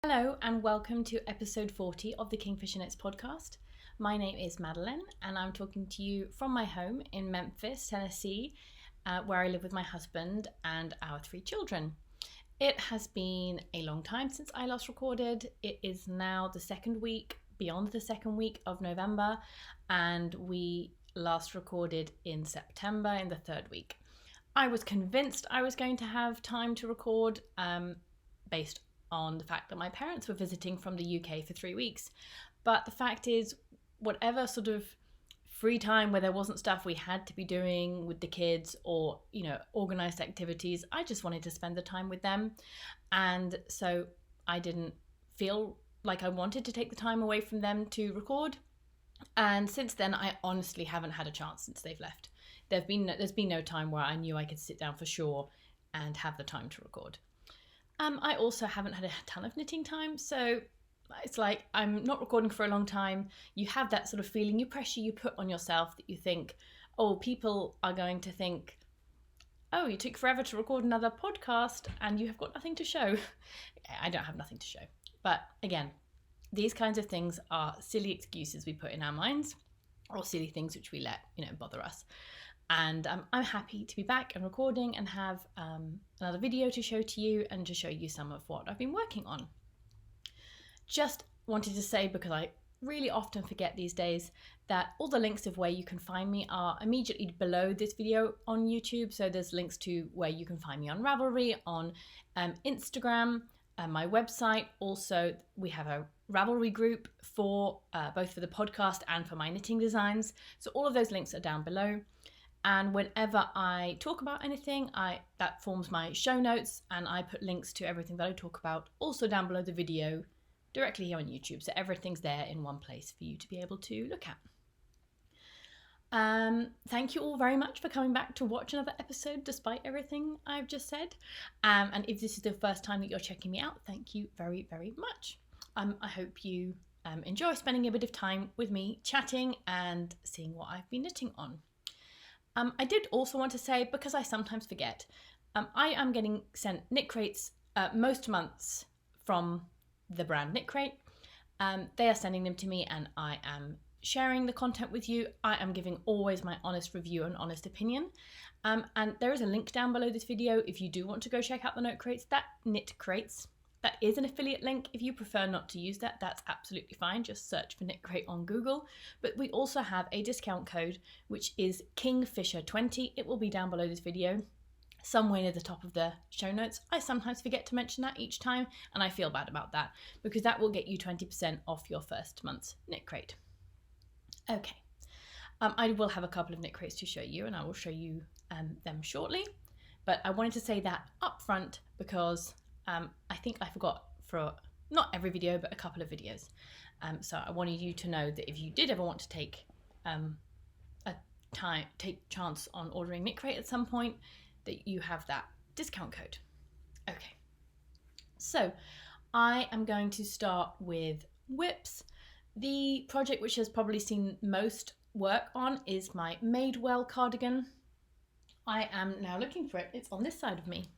Hello and welcome to episode 40 of the Kingfisher Knits podcast. My name is Madeleine and I'm talking to you from my home in Memphis, Tennessee, where I live with my husband and our 3 children. It has been a long time since I last recorded. It is now the second week, beyond the second week of November, and we last recorded in September in the 3rd week. I was convinced I was going to have time to record based on the fact that my parents were visiting from the UK for 3 weeks. But the fact is, whatever sort of free time where there wasn't stuff we had to be doing with the kids or, organised activities, I just wanted to spend the time with them. And so I didn't feel like I wanted to take the time away from them to record. And since then, I honestly haven't had a chance since they've left. There's been no time where I knew I could sit down for sure and have the time to record. I also haven't had a ton of knitting time, so it's like I'm not recording for a long time. You have that sort of feeling, pressure you put on yourself that you think, oh, people are going to think, oh, you took forever to record another podcast and you have got nothing to show. I don't have nothing to show. But again, these kinds of things are silly excuses we put in our minds or silly things which we let, bother us. And I'm happy to be back and recording and have another video to show to you and to show you some of what I've been working on. Just wanted to say, because I really often forget these days, that all the links of where you can find me are immediately below this video on YouTube. So there's links to where you can find me on Ravelry, on Instagram, my website. Also, we have a Ravelry group for both for the podcast and for my knitting designs. So all of those links are down below. And whenever I talk about anything, that forms my show notes, and I put links to everything that I talk about also down below the video directly here on YouTube. So everything's there in one place for you to be able to look at. Thank you all very much for coming back to watch another episode despite everything I've just said. And if this is the first time that you're checking me out, thank you very, very much. I hope you enjoy spending a bit of time with me chatting and seeing what I've been knitting on. I did also want to say, because I sometimes forget, I am getting sent knit crates most months from the brand KNITCRATE. They are sending them to me and I am sharing the content with you. I am giving always my honest review and honest opinion. And there is a link down below this video if you do want to go check out the knit crates. That is an affiliate link. If you prefer not to use that, that's absolutely fine. Just search for KNITCRATE on Google. But we also have a discount code, which is Kingfisher20. It will be down below this video, somewhere near the top of the show notes. I sometimes forget to mention that each time, and I feel bad about that, because that will get you 20% off your first month's knit crate. Okay, I will have a couple of knit crates to show you, and I will show you them shortly. But I wanted to say that up front because I think I forgot for not every video, but a couple of videos. So I wanted you to know that if you did ever want to take chance on ordering KNITCRATE at some point, that you have that discount code. Okay, so I am going to start with whips. The project which has probably seen most work on is my Madewell cardigan. I am now looking for it. It's on this side of me.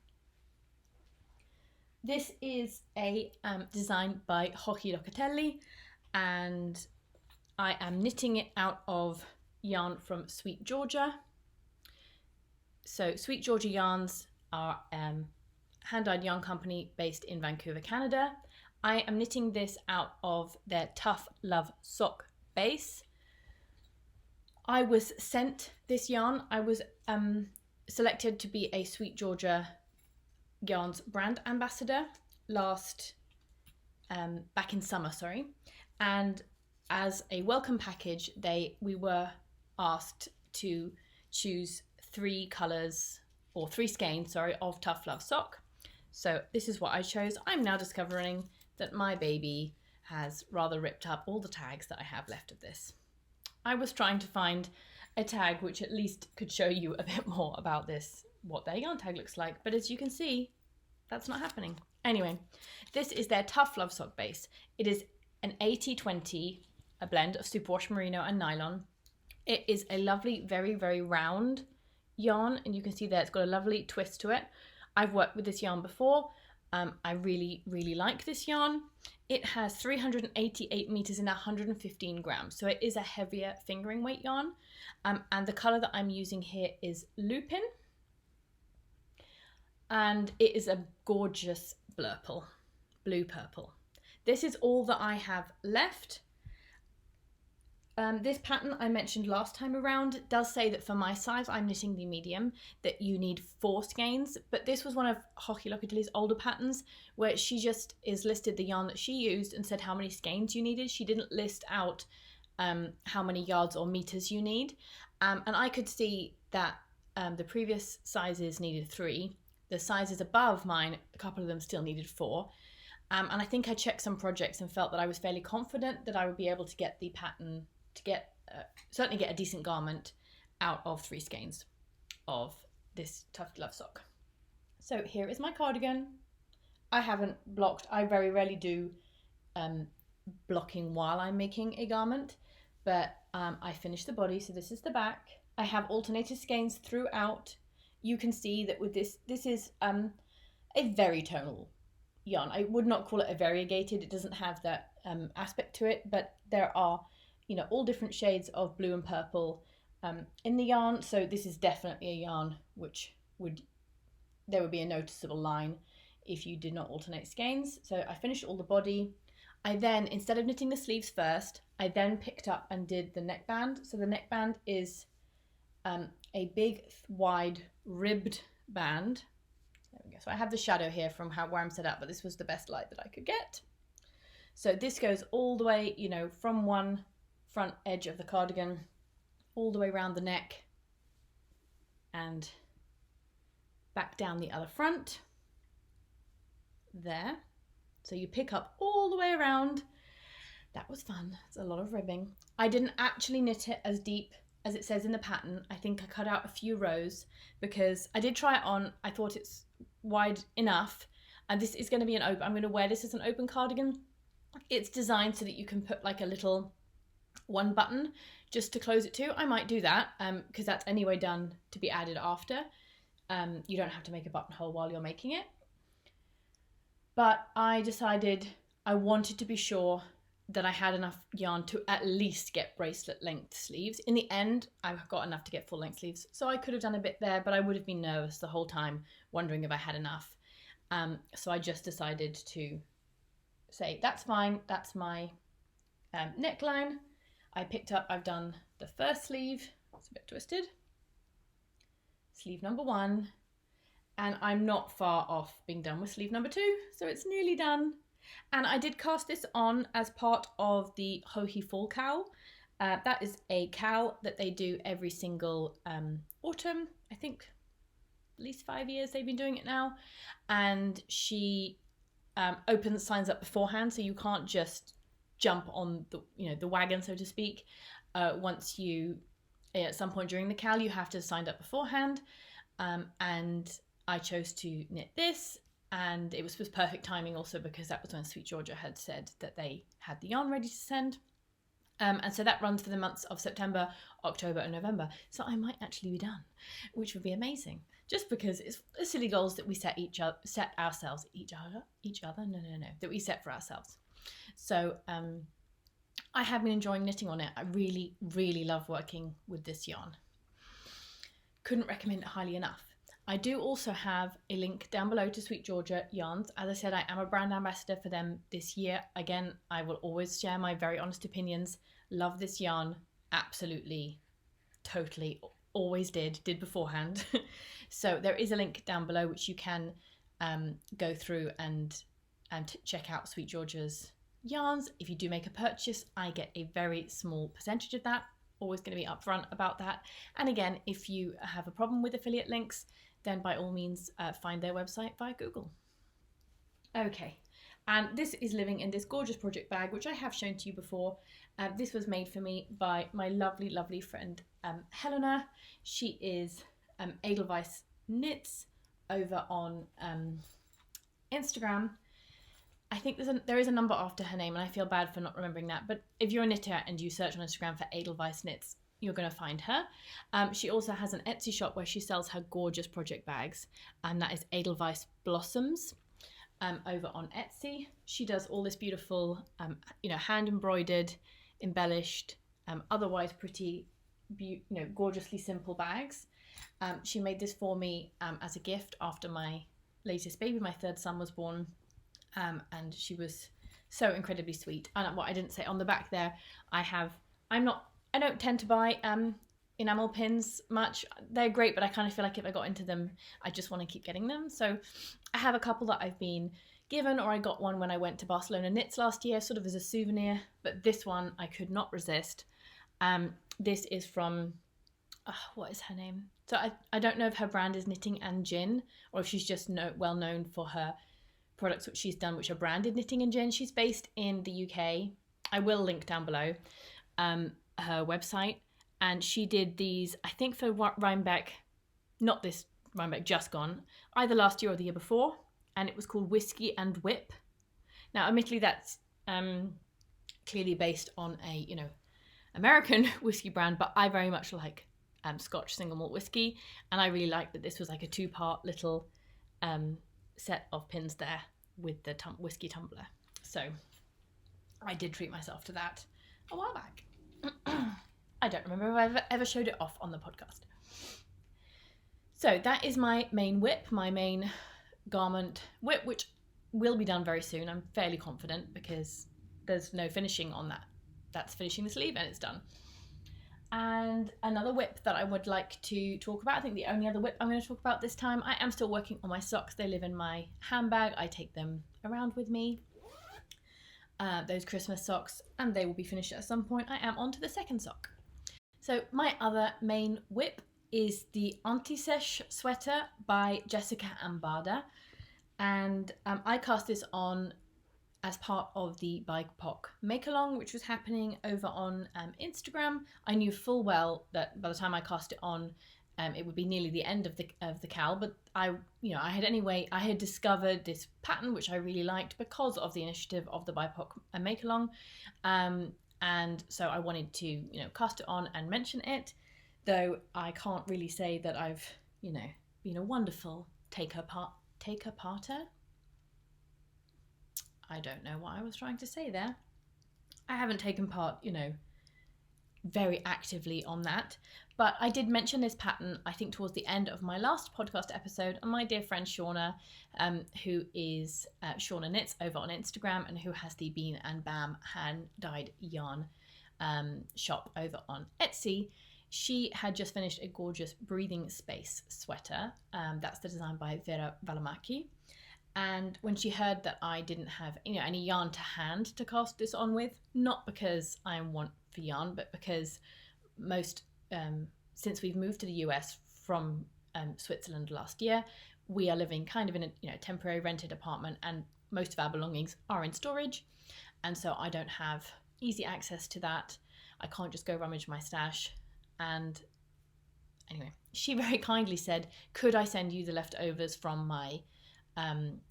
This is a design by Hochi Locatelli, and I am knitting it out of yarn from SweetGeorgia. So SweetGeorgia Yarns are a hand-dyed yarn company based in Vancouver, Canada. I am knitting this out of their Tough Love sock base. I was sent this yarn. I was selected to be a SweetGeorgia Yarns brand ambassador back in summer, and as a welcome package we were asked to choose 3 colours or 3 skeins of Tough Love sock. So this is what I chose. I'm now discovering that my baby has rather ripped up all the tags that I have left of this. I was trying to find a tag which at least could show you a bit more about this, what their yarn tag looks like, but as you can see, that's not happening. Anyway, this is their Tough Love sock base. It is an 80-20, a blend of superwash merino and nylon. It is a lovely, very, very round yarn, and you can see there it's got a lovely twist to it. I've worked with this yarn before. I really, really like this yarn. It has 388 meters in 115 grams, so it is a heavier fingering weight yarn. And the color that I'm using here is Lupine, and it is a gorgeous blue purple. This is all that I have left. This pattern I mentioned last time around does say that for my size, I'm knitting the medium, that you need 4 skeins, but this was one of Hockey Lockatilly's older patterns where she just is listed the yarn that she used and said how many skeins you needed. She didn't list out how many yards or meters you need. And I could see that the previous sizes needed 3. The sizes above mine, a couple of them still needed 4. And I think I checked some projects and felt that I was fairly confident that I would be able to get the pattern certainly get a decent garment out of 3 skeins of this tufted love sock. So here is my cardigan. I haven't blocked. I very rarely do blocking while I'm making a garment, but I finished the body. So this is the back. I have alternated skeins throughout. You can see that with this is a very tonal yarn. I would not call it a variegated. It doesn't have that aspect to it, but there are, all different shades of blue and purple in the yarn. So this is definitely a yarn which there would be a noticeable line if you did not alternate skeins. So I finished all the body. I then, instead of knitting the sleeves first, I then picked up and did the neckband. So the neckband is a big, wide, ribbed band. There we go. So I have the shadow here from where I'm set up, but this was the best light that I could get. So this goes all the way, from one front edge of the cardigan all the way around the neck and back down the other front there. So you pick up all the way around. That was fun. It's a lot of ribbing. I didn't actually knit it as deep as it says in the pattern. I think I cut out a few rows because I did try it on. I thought it's wide enough, and this is going to be I'm going to wear this as an open cardigan. It's designed so that you can put like a little one button just to close it to. I might do that because that's anyway done to be added after. You don't have to make a buttonhole while you're making it. But I decided I wanted to be sure that I had enough yarn to at least get bracelet length sleeves. In the end, I've got enough to get full length sleeves, so I could have done a bit there, but I would have been nervous the whole time, wondering if I had enough. So I just decided to say, that's fine, that's my neckline. I've done the first sleeve, it's a bit twisted, sleeve number 1, and I'm not far off being done with sleeve number 2, so it's nearly done. And I did cast this on as part of the Hohi Fall Cowl. That is a cowl that they do every single autumn. I think at least 5 years they've been doing it now. And she signs up beforehand, so you can't just jump on the wagon, so to speak. Once you, at some point during the cowl, you have to sign up beforehand. And I chose to knit this. And it was perfect timing also because that was when SweetGeorgia had said that they had the yarn ready to send. And so that runs for the months of September, October and November. So I might actually be done, which would be amazing. Just because it's silly goals that we set that we set for ourselves. So I have been enjoying knitting on it. I really, really love working with this yarn. Couldn't recommend it highly enough. I do also have a link down below to SweetGeorgia Yarns. As I said, I am a brand ambassador for them this year. Again, I will always share my very honest opinions. Love this yarn. Absolutely, totally, always did beforehand. So there is a link down below which you can go through and check out SweetGeorgia's yarns. If you do make a purchase, I get a very small percentage of that. Always going to be upfront about that. And again, if you have a problem with affiliate links, then by all means find their website via Google. Okay, and this is living in this gorgeous project bag, which I have shown to you before. This was made for me by my lovely, lovely friend Helena. She is Edelweiss Knits over on Instagram. I think there is a number after her name, and I feel bad for not remembering that. But if you're a knitter and you search on Instagram for Edelweiss Knits, you're going to find her. She also has an Etsy shop where she sells her gorgeous project bags, and that is Edelweiss Blossoms. over on Etsy. She does all this beautiful, hand embroidered, embellished, otherwise pretty, gorgeously simple bags. She made this for me as a gift after my latest baby, my third son, was born, and she was so incredibly sweet. And what I didn't say on the back there, I don't tend to buy enamel pins much. They're great, but I kind of feel like if I got into them, I just want to keep getting them. So I have a couple that I've been given, or I got one when I went to Barcelona Knits last year, sort of as a souvenir, but this one I could not resist. This is from, what is her name? So I don't know if her brand is Knitting and Gin, or if she's just well known for her products which she's done, which are branded Knitting and Gin. She's based in the UK. I will link down below her website. And she did these, I think, for Rhinebeck, not this Rhinebeck, just gone, either last year or the year before. And it was called Whiskey and Whip. Now, admittedly, that's clearly based on a, American whiskey brand, but I very much like Scotch single malt whiskey. And I really liked that this was like a 2-part little set of pins there with the whiskey tumbler. So I did treat myself to that a while back. I don't remember if I've ever showed it off on the podcast. So that is my main whip, my main garment whip, which will be done very soon. I'm fairly confident because there's no finishing on that. That's finishing the sleeve and it's done. And another whip that I would like to talk about, I think the only other whip I'm going to talk about this time, I am still working on my socks. They live in my handbag. I take them around with me. Those Christmas socks, and they will be finished at some point. I am on to the second sock. So my other main whip is the Anti-Sèche sweater by Jessica Ambada. And I cast this on as part of the BIPOC make-along, which was happening over on Instagram. I knew full well that by the time I cast it on, it would be nearly the end of the cal, but I had discovered this pattern which I really liked because of the initiative of the BIPOC make-along. And so I wanted to, cast it on and mention it, though I can't really say that I've, been a wonderful take-a-parter. I don't know what I was trying to say there. I haven't taken part, very actively on that, but I did mention this pattern, I think, towards the end of my last podcast episode, and my dear friend Shauna, who is Shauna Knits over on Instagram, and who has the Bean and Bam hand-dyed yarn shop over on Etsy. She had just finished a gorgeous breathing space sweater. That's the design by Vera Valamaki. And when she heard that I didn't have any yarn to hand to cast this on with, not because I want for yarn, but because since we've moved to the US from Switzerland last year, we are living kind of in a temporary rented apartment, and most of our belongings are in storage, and so I don't have easy access to that. I can't just go rummage my stash. And anyway, she very kindly said, could I send you the leftovers from my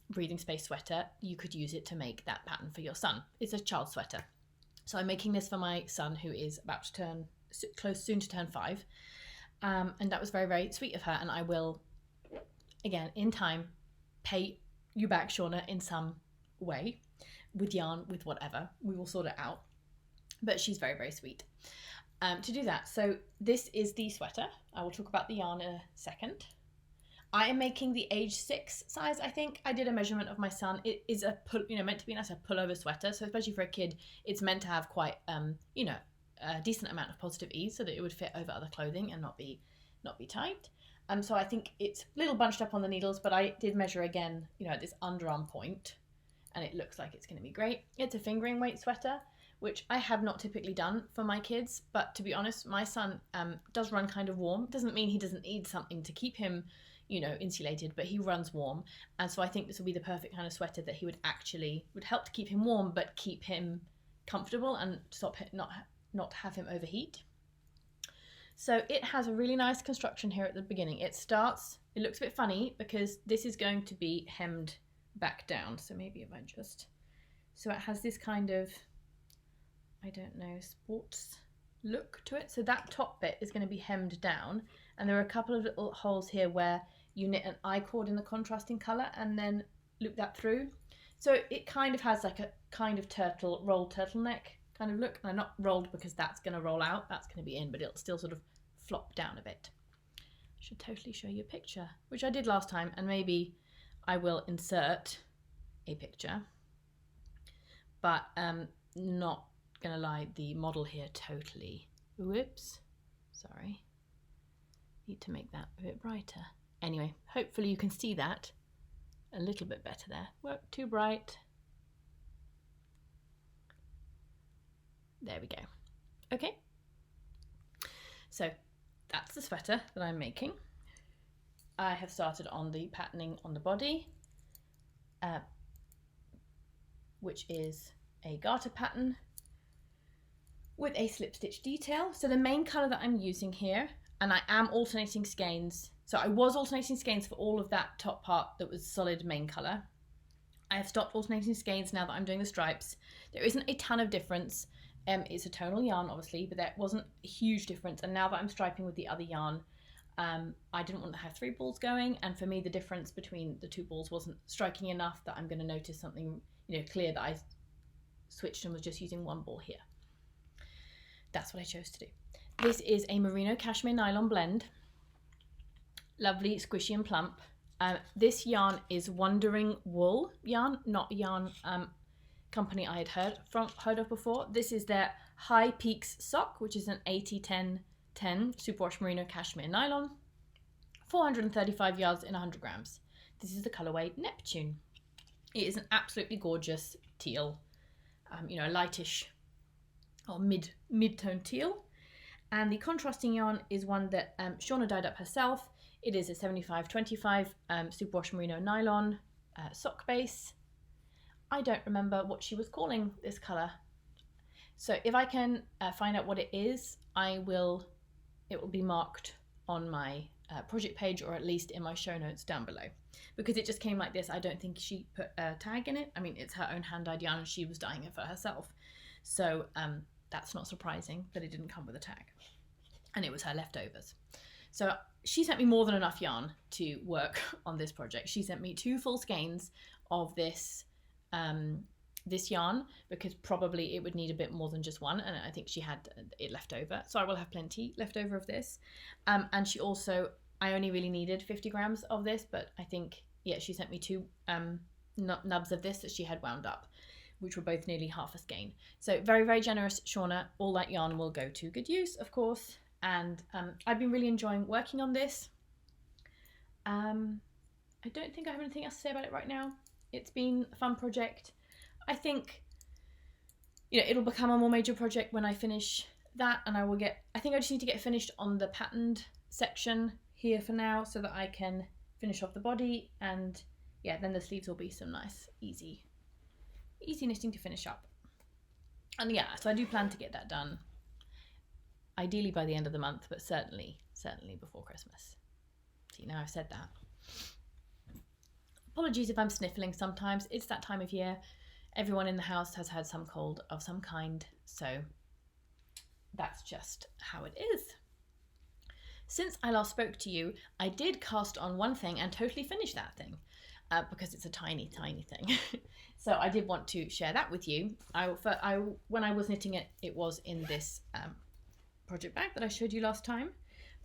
breathing space sweater? You could use it to make that pattern for your son. It's a child sweater. So I'm making this for my son, who is about to soon to turn 5. And that was very, very sweet of her. And I will, again, in time, pay you back, Shauna, in some way, with yarn, with whatever. We will sort it out. But she's very, very sweet to do that. So this is the sweater. I will talk about the yarn in a second. I am making the age 6 size, I think. I did a measurement of my son. It is meant to be nice, a pullover sweater. So especially for a kid, it's meant to have quite, a decent amount of positive ease so that it would fit over other clothing and not be tight. So I think it's a little bunched up on the needles, but I did measure again, at this underarm point, and it looks like it's going to be great. It's a fingering weight sweater, which I have not typically done for my kids, but to be honest, my son does run kind of warm. Doesn't mean he doesn't need something to keep him insulated, but he runs warm, and so I think this will be the perfect kind of sweater that he would help to keep him warm, but keep him comfortable and stop not have him overheat. So it has a really nice construction here at the beginning. It looks a bit funny because this is going to be hemmed back down. So maybe if I so it has this kind of, I don't know, sports look to it. So that top bit is going to be hemmed down, and there are a couple of little holes here where you knit an I-cord in the contrasting colour, and then loop that through. So it kind of has like a kind of rolled turtleneck kind of look. And I'm not rolled because that's going to roll out, that's going to be in, but it'll still sort of flop down a bit. I should totally show you a picture, which I did last time, and maybe I will insert a picture, but not gonna lie, the model here totally, whoops, sorry, need to make that a bit brighter. Anyway, hopefully you can see that a little bit better there. Well, too bright. There we go. Okay, so that's the sweater that I'm making. I have started on the patterning on the body, which is a garter pattern with a slip stitch detail. So the main colour that I'm using here, and I am alternating skeins. So I was alternating skeins for all of that top part that was solid main colour. I have stopped alternating skeins now that I'm doing the stripes. There isn't a ton of difference. It's a tonal yarn, obviously, but there wasn't a huge difference. And now that I'm striping with the other yarn, I didn't want to have 3 balls going, and for me the difference between the 2 balls wasn't striking enough that I'm going to notice something, you know, clear that I switched and was just using 1 ball here. That's what I chose to do. This is a merino cashmere nylon blend. Lovely, squishy and plump. This yarn is Wandering Wool yarn, not a yarn company I had heard of before. This is their High Peaks sock, which is an 80-10-10 superwash merino cashmere nylon, 435 yards in 100 grams. This is the colourway Neptune. It is an absolutely gorgeous teal, you know, lightish or mid-tone teal. And the contrasting yarn is one that Shauna dyed up herself. It is a 75-25 superwash merino nylon sock base. I don't remember what she was calling this colour. So if I can find out what it is, it will be marked on my project page, or at least in my show notes down below. Because it just came like this, I don't think she put a tag in it. I mean, it's her own hand-dyed yarn and she was dyeing it for herself. So that's not surprising that it didn't come with a tag. And it was her leftovers. So she sent me more than enough yarn to work on this project. She sent me 2 full skeins of this this yarn, because probably it would need a bit more than just 1, and I think she had it left over, so I will have plenty left over of this. And she also, I only really needed 50 grams of this, but I think, yeah, she sent me 2 nubs of this that she had wound up, which were both nearly half a skein. So very, very generous, Shauna. All that yarn will go to good use, of course, and I've been really enjoying working on this. I don't think I have anything else to say about it right now. It's been a fun project. I think, you know, it'll become a more major project when I finish that, and I think I just need to get finished on the patterned section here for now so that I can finish off the body, and yeah, then the sleeves will be some nice, easy knitting to finish up. And yeah, so I do plan to get that done, ideally by the end of the month, but certainly before Christmas. See, now I've said that. Apologies if I'm sniffling sometimes. It's that time of year. Everyone in the house has had some cold of some kind, so that's just how it is. Since I last spoke to you, I did cast on one thing and totally finish that thing, because it's a tiny, tiny thing. So I did want to share that with you. When I was knitting it, it was in this project bag that I showed you last time.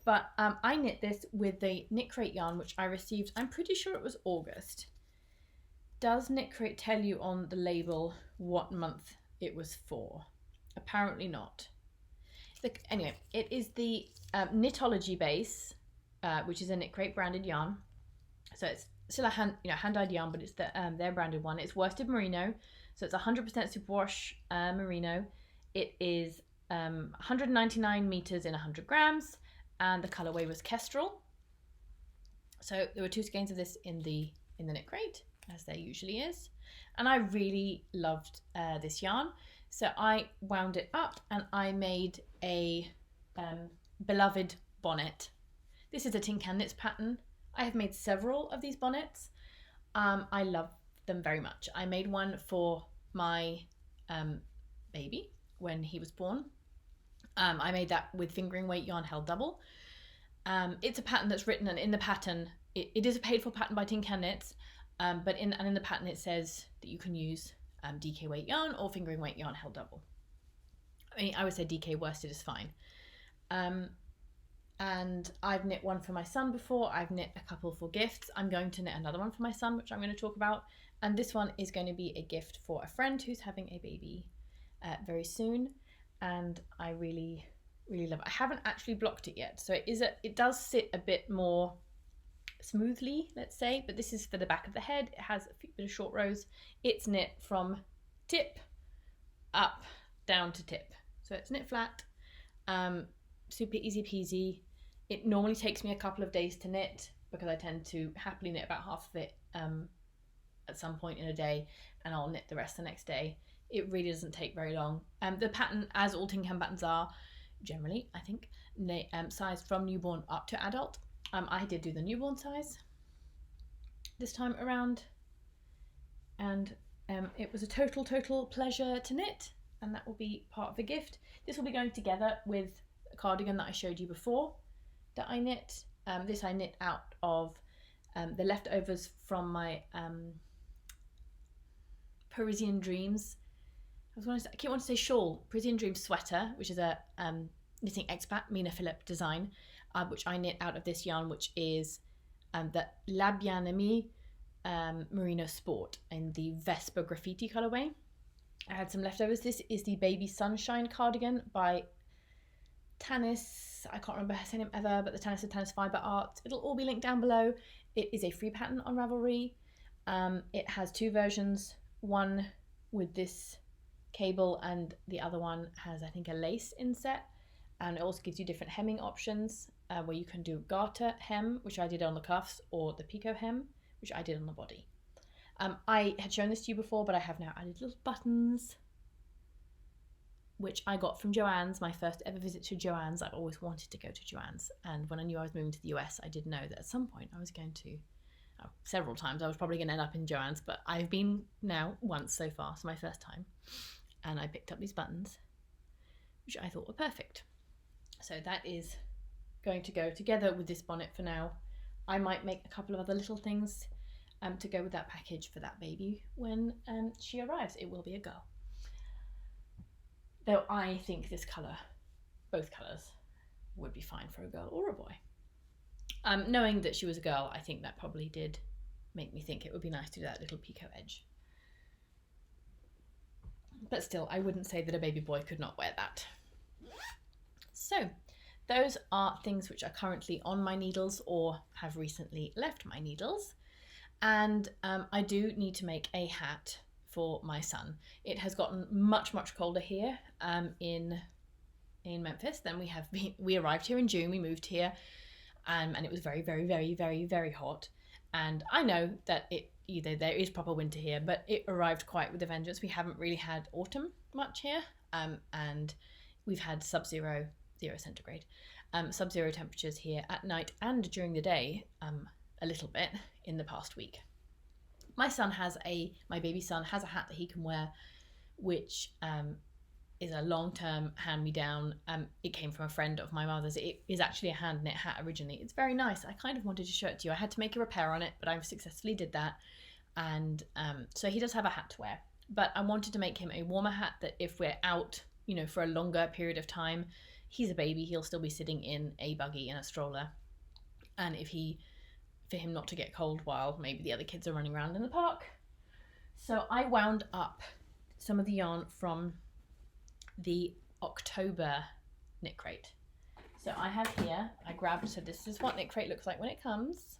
But I knit this with the KNITCRATE yarn, which I received, I'm pretty sure it was August. Does KNITCRATE tell you on the label what month it was for? Apparently not. Anyway, it is the Knitology base, which is a KNITCRATE branded yarn. So it's still a hand-dyed yarn, but it's their branded one. It's worsted merino, so it's 100% superwash merino. It is 199 meters in 100 grams. And the colourway was Kestrel. So there were 2 skeins of this in the KNITCRATE, as there usually is. And I really loved this yarn. So I wound it up and I made a beloved bonnet. This is a Tin Can Knits pattern. I have made several of these bonnets. I love them very much. I made one for my baby when he was born. I made that with fingering weight yarn held double. It's a pattern that's written, and in the pattern, it is a paid for pattern by Tin Can Knits. But in the pattern it says that you can use DK weight yarn or fingering weight yarn held double. I mean, I would say DK worsted is fine. And I've knit one for my son before. I've knit a couple for gifts. I'm going to knit another one for my son, which I'm going to talk about. And this one is going to be a gift for a friend who's having a baby very soon. And I really, really love it. I haven't actually blocked it yet. So it does sit a bit more smoothly, let's say. But this is for the back of the head. It has a few bit of short rows. It's knit from tip up down to tip. So it's knit flat. Super easy peasy. It normally takes me a couple of days to knit because I tend to happily knit about half of it at some point in a day, and I'll knit the rest the next day. It really doesn't take very long. The pattern, as all tin can patterns are, generally, I think, sized from newborn up to adult. I did do the newborn size this time around, and it was a total pleasure to knit, and that will be part of the gift. This will be going together with a cardigan that I showed you before that I knit. This I knit out of the leftovers from my Parisian Dreams. I keep wanting to say shawl. Parisian Dreams sweater, which is a knitting expat, Mina Philip design, which I knit out of this yarn, which is the La Bien-Aimée Merino Sport in the Vespa Graffiti colourway. I had some leftovers. This is the Baby Sunshine cardigan by Tanis. I can't remember her surname ever, but the Tanis of Tanis Fibre Art. It'll all be linked down below. It is a free pattern on Ravelry. It has two versions, one with this cable and the other one has, I think, a lace inset, and it also gives you different hemming options where you can do garter hem, which I did on the cuffs, or the picot hem, which I did on the body. I had shown this to you before, but I have now added little buttons, which I got from Joann's, my first ever visit to Joann's. I've always wanted to go to Joann's, and when I knew I was moving to the US, I did know that at some point I was going to, several times I was probably going to end up in Joann's, but I've been now once so far, so my first time, and I picked up these buttons, which I thought were perfect. So that is going to go together with this bonnet for now. I might make a couple of other little things to go with that package for that baby when she arrives. It will be a girl. Though I think this colour, both colours, would be fine for a girl or a boy. Knowing that she was a girl, I think that probably did make me think it would be nice to do that little picot edge. But still, I wouldn't say that a baby boy could not wear that. So, those are things which are currently on my needles or have recently left my needles. And I do need to make a hat for my son. It has gotten much colder here in Memphis than we have been. We arrived here in June, we moved here, and it was very hot. And I know that there is proper winter here, but it arrived quite with a vengeance. We haven't really had autumn much here, and we've had sub-zero, 0 centigrade, sub-zero temperatures here at night and during the day, a little bit in the past week. My baby son has a hat that he can wear, which is a long-term hand-me-down. It came from a friend of my mother's. It is actually a hand-knit hat originally. It's very nice. I kind of wanted to show it to you. I had to make a repair on it, but I successfully did that. And so he does have a hat to wear. But I wanted to make him a warmer hat that if we're out, for a longer period of time, he's a baby, he'll still be sitting in a buggy in a stroller. And for him not to get cold while maybe the other kids are running around in the park. So I wound up some of the yarn from the October knit crate. So I have here, so this is what knit crate looks like when it comes.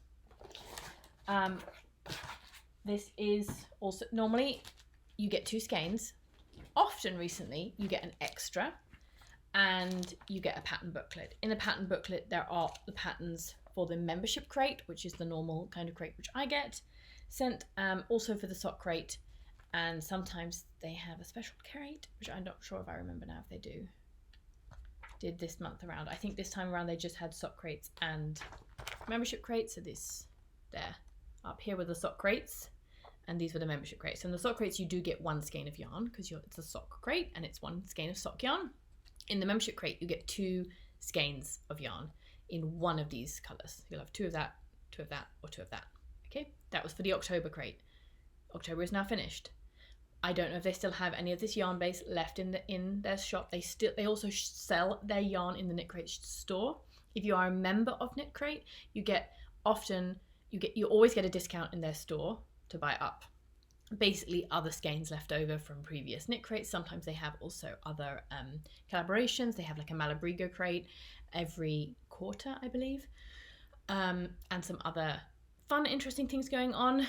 This is also, normally you get 2 skeins. Often recently you get an extra and you get a pattern booklet. In the pattern booklet there are the patterns for the membership crate, which is the normal kind of crate which I get sent, also for the sock crate, and sometimes they have a special crate, which I'm not sure if I remember now if they did this month around. I think this time around they just had sock crates and membership crates. So this there up here were the sock crates, and these were the membership crates. And the sock crates you do get 1 skein of yarn because it's a sock crate and it's 1 skein of sock yarn. In the membership crate you get 2 skeins of yarn in one of these colours. You'll have 2 of that, 2 of that, or 2 of that. Okay, That was for the October crate. October is now finished. I don't know if they still have any of this yarn base left in their shop. They also sell their yarn in the KNITCRATE store. If you are a member of KNITCRATE, you always get a discount in their store to buy up basically other skeins left over from previous KNITCRATEs. Sometimes they have also other collaborations. They have like a Malabrigo crate every quarter, I believe, and some other fun, interesting things going on.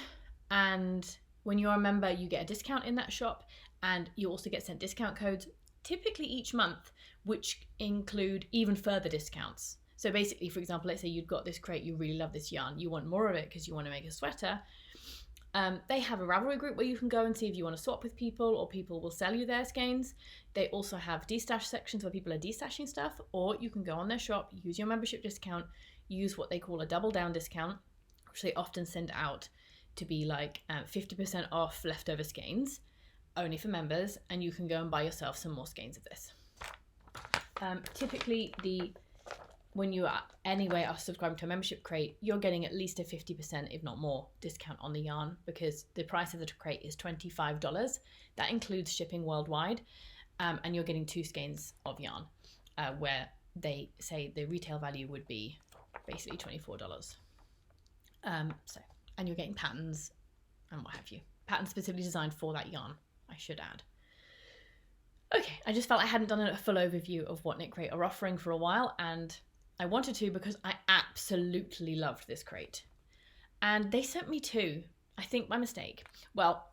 And when you're a member, you get a discount in that shop, and you also get sent discount codes, typically each month, which include even further discounts. So basically, for example, let's say you've got this crate, you really love this yarn, you want more of it because you want to make a sweater. They have a Ravelry group where you can go and see if you want to swap with people, or people will sell you their skeins. They also have destash sections where people are destashing stuff, or you can go on their shop, use your membership discount, use what they call a double down discount, which they often send out to be like 50% off leftover skeins, only for members, and you can go and buy yourself some more skeins of this. Typically, when you are subscribing to a membership crate, you're getting at least a 50%, if not more, discount on the yarn, because the price of the crate is $25. That includes shipping worldwide, and you're getting 2 skeins of yarn, where they say the retail value would be basically $24. And you're getting patterns and what have you. Patterns specifically designed for that yarn, I should add. Okay, I just felt I hadn't done a full overview of what KNITCRATE are offering for a while, and I wanted to because I absolutely loved this crate. And they sent me 2, I think by mistake. Well,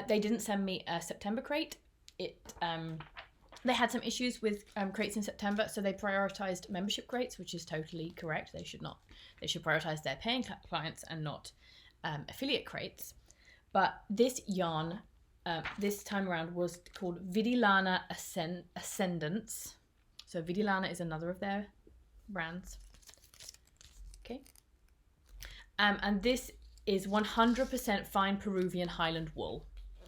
they didn't send me a September crate. They had some issues with crates in September, so they prioritized membership crates, which is totally correct. They should prioritize their paying clients and not affiliate crates. But this yarn, this time around, was called Vidilana Ascendance. So Vidilana is another of their brands. Okay. And this is 100% fine Peruvian Highland wool,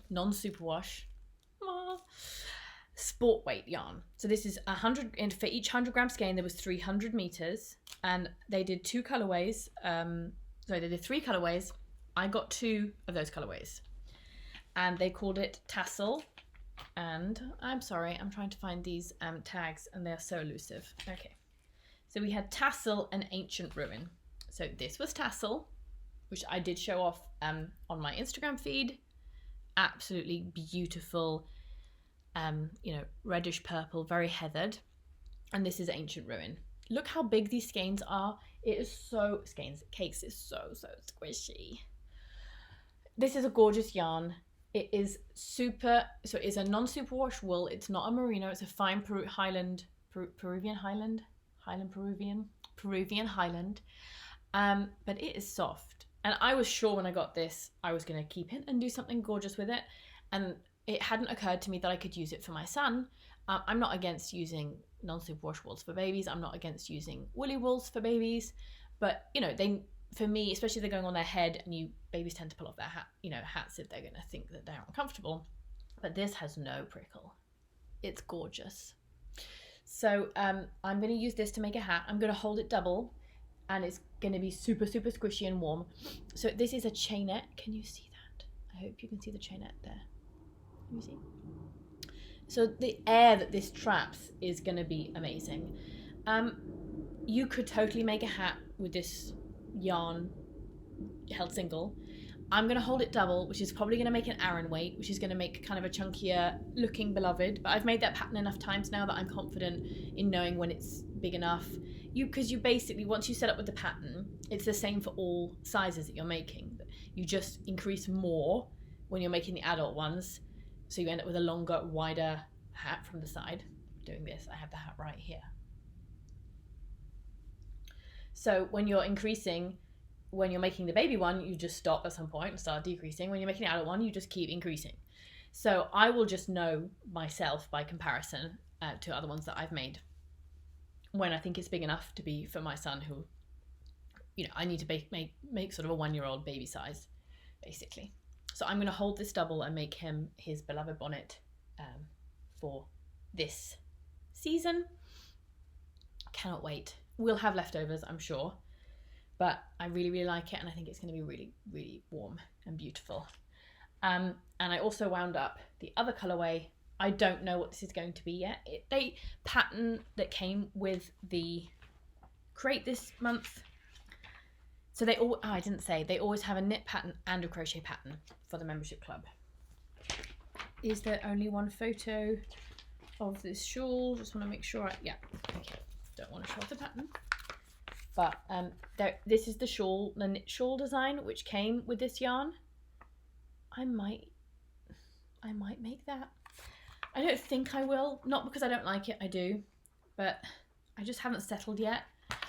non-superwash, sport weight yarn. So this is 100, and for each 100 gram skein there was 300 meters, and they did 2 colorways. They did 3 colorways. I got 2 of those colorways, and they called it Tassel. And I'm sorry, I'm trying to find these tags, and they're so elusive. Okay, so we had Tassel and Ancient Ruin. So this was Tassel, which I did show off on my Instagram feed. Absolutely beautiful, reddish purple, very heathered. And this is Ancient Ruin. Look how big these skeins are. It is so, cakes is so squishy. This is a gorgeous yarn. It is it's a non-superwash wool. It's not a merino. It's a fine Peruvian Highland. But it is soft. And I was sure when I got this, I was going to keep it and do something gorgeous with it. And it hadn't occurred to me that I could use it for my son. I'm not against using non-superwash wools for babies. I'm not against using woolly wools for babies. But, for me, especially if they're going on their head, and babies tend to pull off their hats if they're going to think that they're uncomfortable. But this has no prickle. It's gorgeous. So I'm going to use this to make a hat. I'm going to hold it double, and it's going to be super squishy and warm. So this is a chainette. Can you see that? I hope you can see the chainette there. Let me see. So the air that this traps is going to be amazing. You could totally make a hat with this yarn held single. I'm going to hold it double, which is probably going to make an Aran weight, which is going to make kind of a chunkier looking beloved. But I've made that pattern enough times now that I'm confident in knowing when it's big enough. Because you basically, once you set up with the pattern, it's the same for all sizes that you're making. You just increase more when you're making the adult ones. So you end up with a longer, wider hat from the side. Doing this, I have the hat right here. So when you're increasing, when you're making the baby one, you just stop at some point and start decreasing. When you're making the adult one, you just keep increasing. So I will just know myself by comparison to other ones that I've made when I think it's big enough to be for my son, who, I need to make sort of a 1-year-old baby size, basically. So I'm going to hold this double and make him his beloved bonnet for this season. Cannot wait. We'll have leftovers, I'm sure. but I really, really like it, and I think it's going to be really, really warm and beautiful. And I also wound up the other colourway. I don't know what this is going to be yet. The pattern that came with the crate this month. So they all, I didn't say, they always have a knit pattern and a crochet pattern for the membership club. Is there only one photo of this shawl? Just want to make sure yeah, okay. Don't want to show off the pattern. But this is the shawl, the knit shawl design, which came with this yarn. I might make that. I don't think I will, not because I don't like it, I do, but I just haven't settled yet.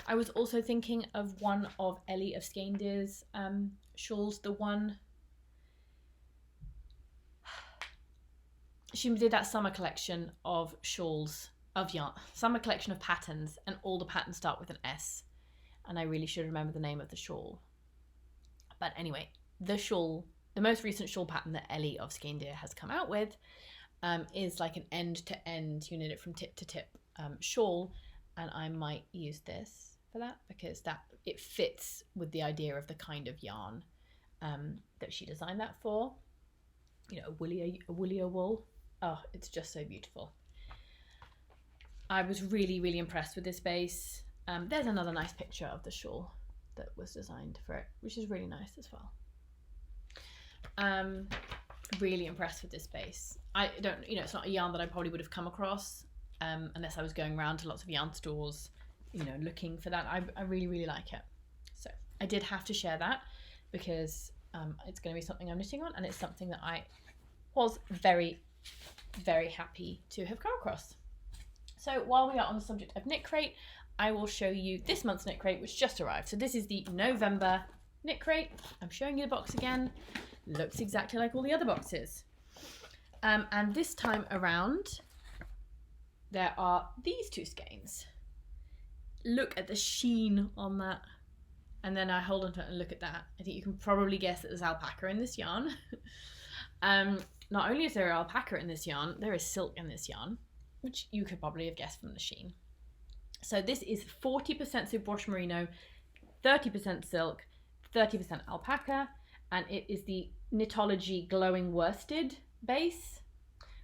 I was also thinking of one of Ellie of Skeindyr's shawls, the one, she did that summer collection of shawls, of yarn, summer collection of patterns, and all the patterns start with an S, and I really should remember the name of the shawl. But anyway, the shawl, the most recent shawl pattern that Ellie of Skeindyr has come out with is like an end-to-end, you knit it from tip to tip shawl, and I might use this for that because it fits with the idea of the kind of yarn that she designed that for. You know, a woollier wool. Oh, it's just so beautiful. I was really, really impressed with this base. There's another nice picture of the shawl that was designed for it, which is really nice as well. Really impressed with this base. I don't, you know, it's not a yarn that I probably would have come across unless I was going around to lots of yarn stores, you know, looking for that. I really, really like it. So I did have to share that because it's going to be something I'm knitting on, and it's something that I was very, very happy to have come across. So while we are on the subject of KNITCRATE, I will show you this month's KNITCRATE, which just arrived. So this is the November KNITCRATE. I'm showing you the box again. Looks exactly like all the other boxes. And this time around, there are these two skeins. Look at the sheen on that. And then I hold onto it and look at that. I think you can probably guess that there's alpaca in this yarn. Not only is there alpaca in this yarn, there is silk in this yarn, which you could probably have guessed from the sheen. So this is 40% superwash merino, 30% silk, 30% alpaca, and it is the Knitology Glowing Worsted base,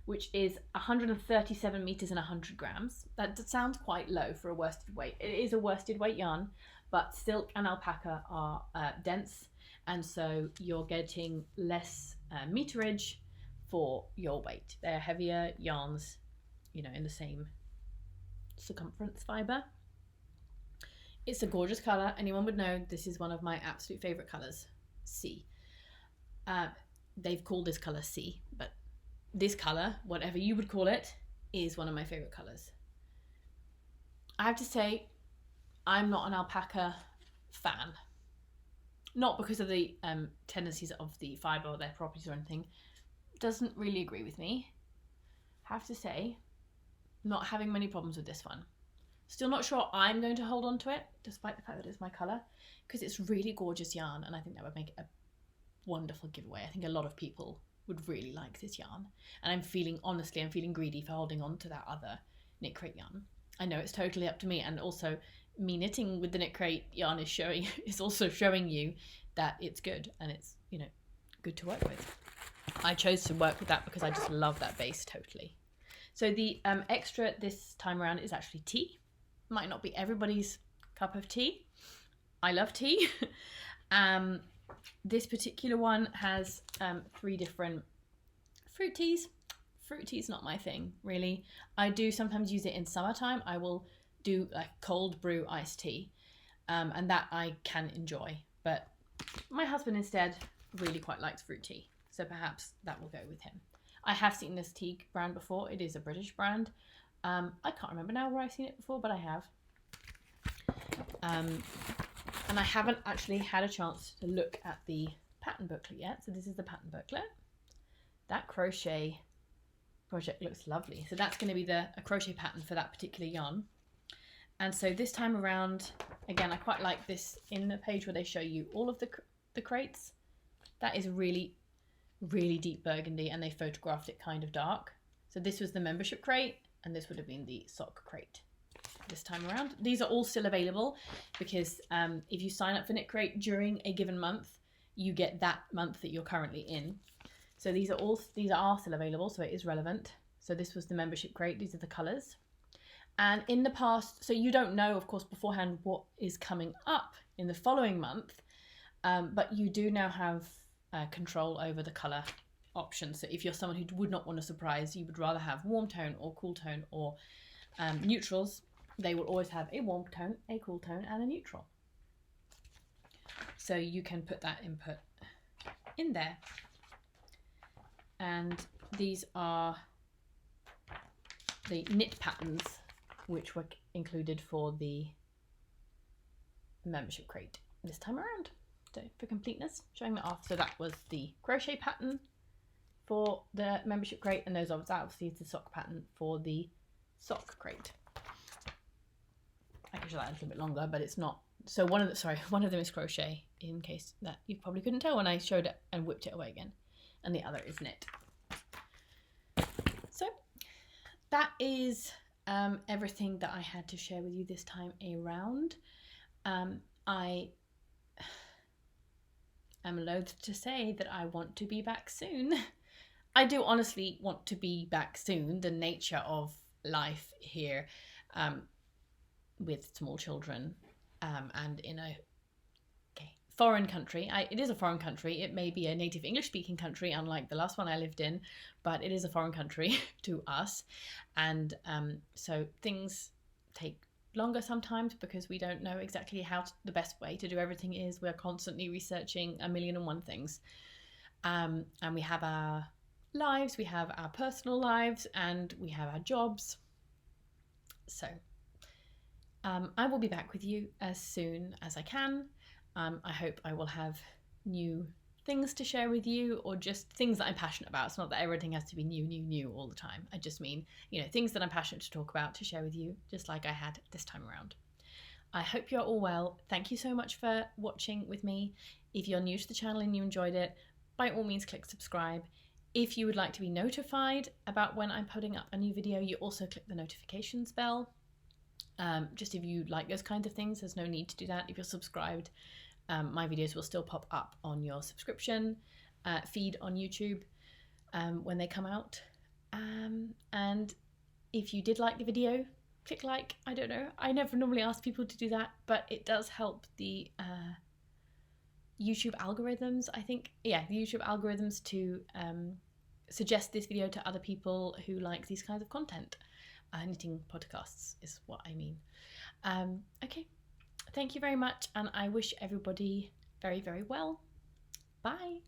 which is 137 meters and 100 grams. That sounds quite low for a worsted weight. It is a worsted weight yarn, but silk and alpaca are dense, and so you're getting less meterage for your weight. They're heavier yarns, you know, in the same circumference fiber. It's a gorgeous color. Anyone would know this is one of my absolute favorite colors, C. They've called this color C, but this color, whatever you would call it, is one of my favorite colors. I have to say, I'm not an alpaca fan. Not because of the tendencies of the fiber or their properties or anything. Doesn't really agree with me. Have to say, not having many problems with this one. Still not sure I'm going to hold on to it, despite the fact that it's my colour, because it's really gorgeous yarn, and I think that would make it a wonderful giveaway. I think a lot of people would really like this yarn, and I'm feeling greedy for holding on to that other KNITCRATE yarn. I know it's totally up to me, and also me knitting with the KNITCRATE yarn is also showing you that it's good, and it's, you know, good to work with. I chose to work with that because I just love that base totally. So the extra this time around is actually tea. Might not be everybody's cup of tea. I love tea. This particular one has 3 different fruit teas. Fruit tea is not my thing, really. I do sometimes use it in summertime. I will do like cold brew iced tea, and that I can enjoy. But my husband instead really quite likes fruit tea, so perhaps that will go with him. I have seen this tea brand before. It is a British brand. I can't remember now where I've seen it before, but I have. And I haven't actually had a chance to look at the pattern booklet yet. So this is the pattern booklet. That crochet project looks lovely. So that's going to be a crochet pattern for that particular yarn. And so this time around, again, I quite like this in the page where they show you all of the crates. That is really, really deep burgundy, and they photographed it kind of dark. So this was the membership crate, and this would have been the sock crate. this time around. These are all still available because if you sign up for KNITCRATE during a given month, you get that month that you're currently in. So these are still available, so it is relevant. So this was the membership crate. These are the colours. And in the past, so you don't know, of course, beforehand what is coming up in the following month, but you do now have control over the colour options. So if you're someone who would not want a surprise, you would rather have warm tone or cool tone or neutrals, they will always have a warm tone, a cool tone, and a neutral. So you can put that input in there. And these are the knit patterns which were included for the membership crate this time around. So for completeness, showing that off. So that was the crochet pattern for the membership crate, and those obviously is the sock pattern for the sock crate. I can show that a little bit longer, but it's not. So one of them is crochet, in case that you probably couldn't tell when I showed it and whipped it away again, and the other is knit. So that is everything that I had to share with you this time around. I am loath to say that I want to be back soon. I do honestly want to be back soon. The nature of life here with small children and in a foreign country. It is a foreign country. It may be a native English speaking country, unlike the last one I lived in, but it is a foreign country to us. And so things take longer sometimes because we don't know exactly how the best way to do everything is. We're constantly researching 1,000,001 things. And we have our lives, we have our personal lives, and we have our jobs. So I will be back with you as soon as I can. I hope I will have new things to share with you, or just things that I'm passionate about. It's not that everything has to be new all the time. I just mean, things that I'm passionate to talk about, to share with you, just like I had this time around. I hope you're all well. Thank you so much for watching with me. If you're new to the channel and you enjoyed it, by all means click subscribe. If you would like to be notified about when I'm putting up a new video, you also click the notifications bell. Just if you like those kinds of things, there's no need to do that. If you're subscribed, my videos will still pop up on your subscription feed on YouTube when they come out. And if you did like the video, click like. I don't know. I never normally ask people to do that, but it does help the YouTube algorithms, I think. Yeah, the YouTube algorithms to suggest this video to other people who like these kinds of content. Knitting podcasts is what I mean. Okay, thank you very much, and I wish everybody very, very well. Bye.